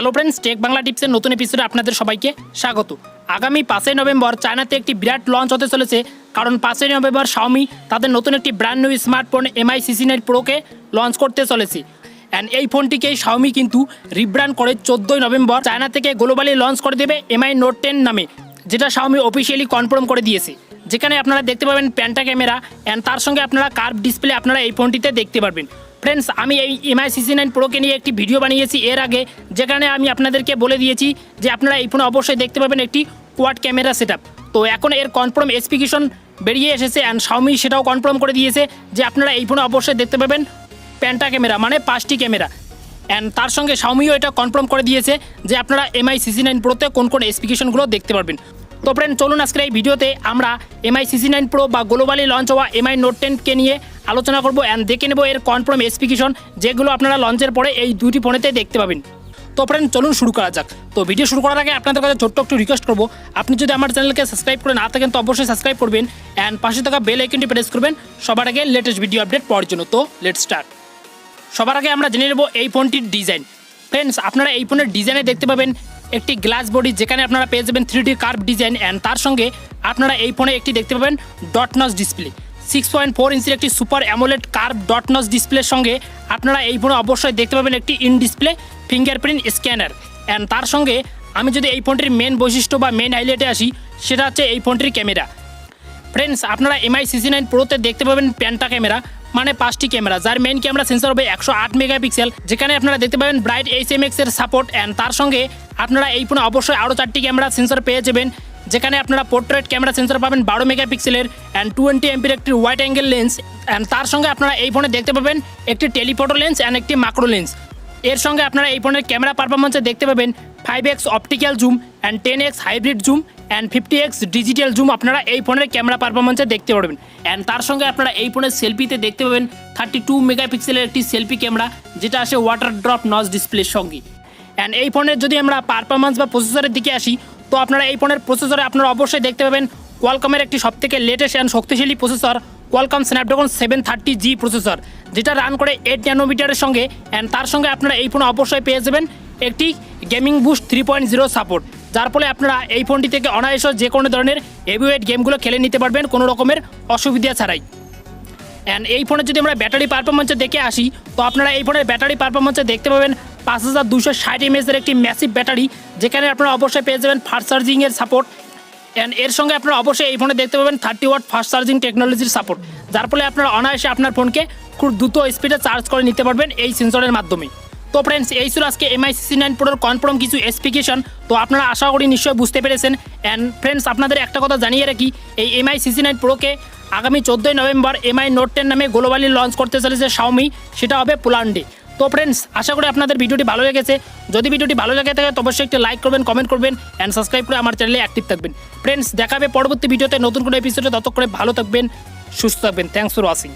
Hello friends, take Bangla টিপসের নতুন এপিসোডে আপনাদের সবাইকে স্বাগত। আগামী 5ই নভেম্বর চায়নাতে একটি বিরাট লঞ্চ হতে চলেছে, কারণ 5ই নভেম্বর শাওমি তাদের নতুন একটি brand new smartphone MI CC9 প্রোকে লঞ্চ করতে চলেছে। অ্যান্ড এই ফোনটিকে শাওমি কিন্তু রিব্র্যান্ড করে 14ই নভেম্বর চায়না থেকে গ্লোবালি লঞ্চ করে দেবে MI Note 10 নামে, যেটা শাওমি অফিসিয়ালি কনফার্ম করে দিয়েছে। যেখানে আপনারা দেখতে পাবেন প্যান্টা ক্যামেরা অ্যান্ড তার সঙ্গে আপনারা কার্ভ ডিসপ্লে আপনারা এই ফোনটিতে দেখতে পারবেন। ফ্রেন্ডস, আমি এই MI CC9 প্রোকে নিয়ে একটি ভিডিও বানিয়েছি এর আগে, যেখানে আমি আপনাদেরকে বলে দিয়েছি যে আপনারা এই ফোনে অবশ্যই দেখতে পাবেন একটি কোয়াড ক্যামেরা সেটআপ। তো এখন এর কনফার্ম স্পেসিফিকেশন বেরিয়ে এসেছে অ্যান্ড শাওমি সেটাও কনফার্ম করে দিয়েছে যে আপনারা এই ফোনে অবশ্যই দেখতে পাবেন প্যান্টা ক্যামেরা, মানে 5টি ক্যামেরা। অ্যান্ড তার সঙ্গে শাওমিও এটা কনফার্ম করে দিয়েছে যে আপনারা MI CC9 প্রোতে কোন কোন স্পেসিফিকেশনগুলো দেখতে পারবেন। তো ফ্রেন্ড, চলুন আজকের এই ভিডিওতে আমরা MI CC9 প্রো বা গ্লোবালি লঞ্চ হওয়া MI Note 10কে নিয়ে আলোচনা করব অ্যান্ড দেখে নেব এর কনফার্ম স্পেসিফিকেশন, যেগুলো আপনারা লঞ্চের পরে এই দুটি ফোনেতে দেখতে পাবেন। তো ফ্রেন্ড, চলুন শুরু করা যাক। তো ভিডিও শুরু করার আগে আপনাদের কাছে ছোট্ট একটু রিকোয়েস্ট করবো, আপনি যদি আমার চ্যানেলকে সাবস্ক্রাইব করে না থাকেন তো অবশ্যই সাবস্ক্রাইব করবেন অ্যান্ড পাশে থাকা বেল আইকনটি প্রেস করবেন সবার আগে লেটেস্ট ভিডিও আপডেট পাওয়ার জন্য। তো লেটস স্টার্ট। সবার আগে আমরা জেনে নেব এই ফোনটির ডিজাইন। ফ্রেন্ডস, আপনারা এই ফোনের ডিজাইনে দেখতে পাবেন একটি গ্লাস বডি, যেখানে আপনারা পেয়ে যাবেন 3D কার্ভ ডিজাইন অ্যান্ড তার সঙ্গে আপনারা এই ফোনে একটি দেখতে পাবেন ডট নচ ডিসপ্লে। 6.4 ইঞ্চির একটি super AMOLED curve dot notch ডিসপ্লের সঙ্গে আপনারা এই ফোনে অবশ্যই দেখতে পাবেন একটি in display fingerprint scanner and তার সঙ্গে আমি যদি এই ফোনটির মেন বৈশিষ্ট্য বা মেন হাইলাইটে আসি, সেটা হচ্ছে এই ফোনটির ক্যামেরা। ফ্রেন্ডস, আপনারা MI CC9 প্রোতে দেখতে পাবেন প্যান্টা ক্যামেরা, মানে 5টি ক্যামেরা, যার মেন ক্যামেরা সেন্সর হবে 108 মেগাপিক্সেল, যেখানে আপনারা দেখতে পাবেন ব্রাইট HMX এর সাপোর্ট অ্যান্ড তার সঙ্গে আপনারা এই ফোনে অবশ্যই আরও 4টি ক্যামেরা সেন্সর পেয়ে যাবেন, যেখানে আপনারা পোর্ট্রেট ক্যামেরা সেন্সর পাবেন 12 মেগাপিক্সেলের অ্যান্ড 20 এমপির একটি ওয়াইড অ্যাঙ্গেল লেন্স অ্যান্ড তার সঙ্গে আপনারা এই ফোনে দেখতে পাবেন একটি টেলিফোটো লেন্স অ্যান্ড একটি মাইক্রো লেন্স। এর সঙ্গে আপনারা এই ফোনের ক্যামেরা পারফরমেন্সে দেখতে পাবেন 5x optical zoom and 10x hybrid zoom and 50x digital zoom আপনারা এই ফোনের ক্যামেরা পারফরমেন্সে দেখতে পারবেন। অ্যান্ড তার সঙ্গে আপনারা এই ফোনের সেলফিতে দেখতে পাবেন 32 মেগাপিক্সেলের একটি সেলফি ক্যামেরা, যেটা আসে ওয়াটার ড্রপ নচ ডিসপ্লের সঙ্গে। অ্যান্ড এই ফোনের যদি আমরা পারফরমেন্স বা প্রসেসরের দিকে আসি, তো আপনারা এই ফোনের প্রসেসরে আপনারা অবশ্যই দেখতে পাবেন কোয়ালকমের একটি সবথেকে লেটেস্ট অ্যান্ড শক্তিশালী processor, Qualcomm Snapdragon 730G processor, যেটা রান করে 8 ন্যানোমিটারের সঙ্গে। অ্যান্ড তার সঙ্গে আপনারা এই ফোনে অবশ্যই পেয়ে যাবেন একটি গেমিং বুস্ট 3.0 সাপোর্ট, যার ফলে আপনারা এই ফোনটি থেকে অনায়াসে যে কোনো ধরনের হেভিওয়েট গেমগুলো খেলে নিতে পারবেন কোনো রকমের অসুবিধা ছাড়াই। অ্যান্ড এই ফোনে যদি আমরা ব্যাটারি পারফরমেন্সে দেখে আসি, তো আপনারা এই ফোনের ব্যাটারি পারফরমেন্সে দেখতে পাবেন 5260 mAh এর একটি ম্যাসিভ ব্যাটারি, যেখানে আপনারা অবশ্যই পেয়ে যাবেন ফাস্ট চার্জিংয়ের সাপোর্ট অ্যান্ড এর সঙ্গে আপনারা অবশ্যই এই ফোনে দেখতে পাবেন 30 ওয়াট ফাস্ট চার্জিং টেকনোলজির সাপোর্ট, যার ফলে আপনারা অনায়াসে আপনার ফোনকে খুব দ্রুত স্পিডে চার্জ করে নিতে পারবেন এই সেন্সরের মাধ্যমে। তো ফ্রেন্ডস, এই ছিল আজকে MI CC9 প্রোর কনফার্ম কিছু স্পেসিফিকেশন। তো আপনারা আশা করি নিশ্চয়ই বুঝতে পেরেছেন। অ্যান্ড ফ্রেন্ডস, আপনাদের একটা কথা জানিয়ে রাখি, এই MI CC9 প্রোকে আগামী 14ই নভেম্বর MI Note 10 নামে গ্লোবালি লঞ্চ করতে চলেছে শাওমি, সেটা হবে পোল্যান্ডে। তো ফ্রেন্ডস, আশা করি আপনাদের ভিডিওটি ভালো লেগেছে। যদি ভিডিওটি ভালো লেগে থাকে তো অবশ্যই একটি লাইক করবেন, কমেন্ট করবেন অ্যান্ড সাবস্ক্রাইব করে আমার চ্যানেলে অ্যাক্টিভ থাকবেন। ফ্রেন্ডস, দেখা হবে পরবর্তী ভিডিওতে নতুন কোনো এপিসোডে। ততক্ষণে ভালো থাকবেন, সুস্থ থাকবেন। Thanks for watching.